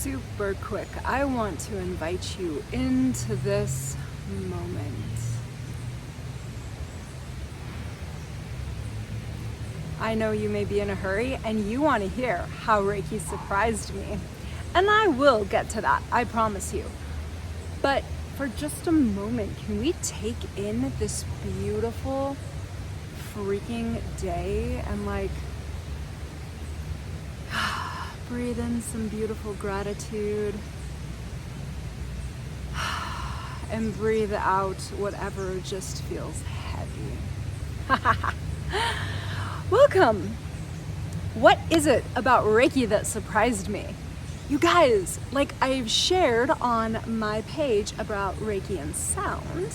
super quick, I want to invite you into this moment. I know you may be in a hurry and you want to hear how Reiki surprised me. And I will get to that, I promise you. But for just a moment, can we take in this beautiful freaking day and breathe in some beautiful gratitude and breathe out whatever just feels heavy. Welcome! What is it about Reiki that surprised me? You guys, like I've shared on my page about Reiki and sound,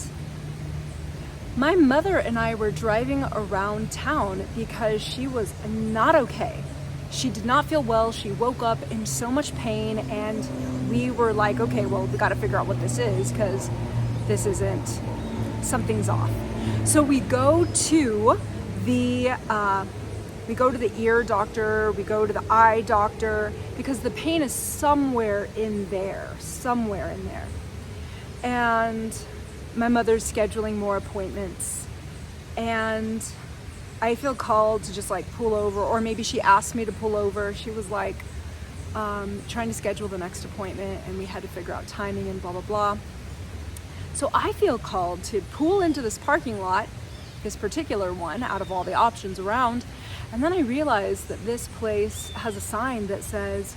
my mother and I were driving around town because she was not okay. She did not feel well. She woke up in so much pain, and we were like, okay, well, we got to figure out what this is because this isn't, something's off. So we go to the ear doctor, we go to the eye doctor, because the pain is somewhere in there. And my mother's scheduling more appointments, and I feel called to just pull over, or maybe she asked me to pull over. She was trying to schedule the next appointment, and we had to figure out timing and blah, blah, blah. So I feel called to pull into this parking lot, this particular one out of all the options around. And then I realized that this place has a sign that says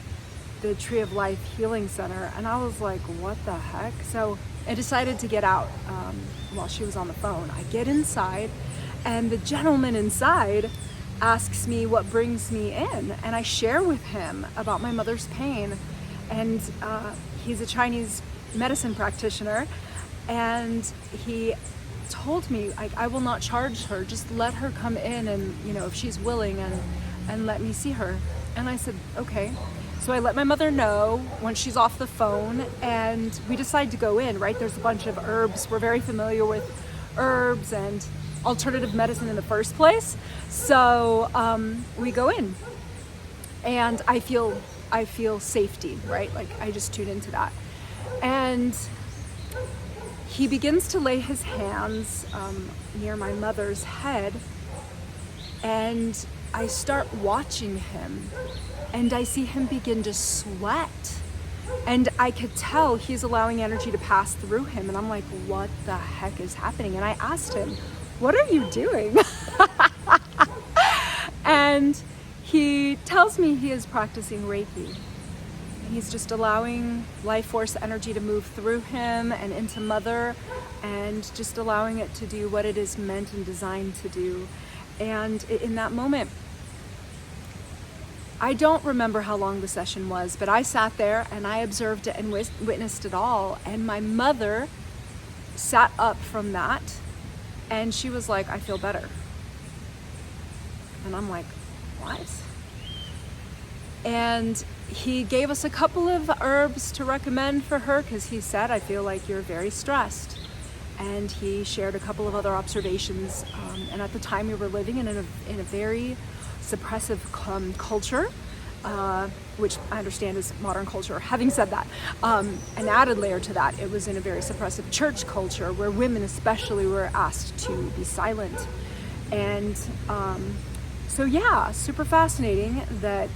the Tree of Life Healing Center. And I was like, what the heck? So I decided to get out while she was on the phone. I get inside, and the gentleman inside asks me what brings me in. And I share with him about my mother's pain. And he's a Chinese medicine practitioner. And he told me, I will not charge her, just let her come in, and if she's willing, and let me see her. And I said, okay. So I let my mother know once she's off the phone, and we decide to go in, right? There's a bunch of herbs. We're very familiar with herbs and alternative medicine in the first place. So we go in, and I feel safety, right? I just tune into that. And he begins to lay his hands near my mother's head, and I start watching him, and I see him begin to sweat, and I could tell he's allowing energy to pass through him, and I'm like, what the heck is happening? And I asked him, what are you doing? And he tells me he is practicing Reiki. He's just allowing life force energy to move through him and into mother, and just allowing it to do what it is meant and designed to do. And in that moment, I don't remember how long the session was, but I sat there and I observed it and witnessed it all. And my mother sat up from that, and she was like, I feel better. And I'm like, what? And he gave us a couple of herbs to recommend for her, because he said, I feel like you're very stressed. And he shared a couple of other observations. And at the time, we were living in a very suppressive culture, which I understand is modern culture. Having said that, an added layer to that, it was in a very suppressive church culture where women especially were asked to be silent. And so yeah, super fascinating that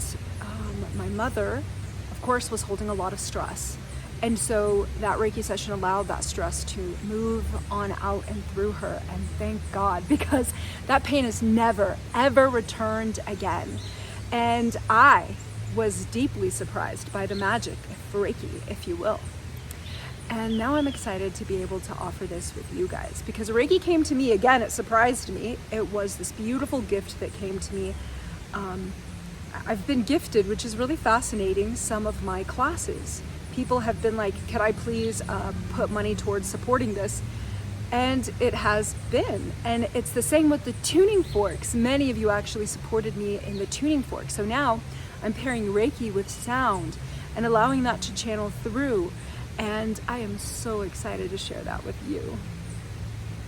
my mother, of course, was holding a lot of stress. And so that Reiki session allowed that stress to move on out and through her. And thank God, because that pain has never, ever returned again. And I was deeply surprised by the magic of Reiki, if you will. And now I'm excited to be able to offer this with you guys, because Reiki came to me again. It surprised me. It was this beautiful gift that came to me. I've been gifted, which is really fascinating, some of my classes. People have been like, could I please put money towards supporting this? And it has been. And it's the same with the tuning forks. Many of you actually supported me in the tuning fork. So now I'm pairing Reiki with sound and allowing that to channel through. And I am so excited to share that with you.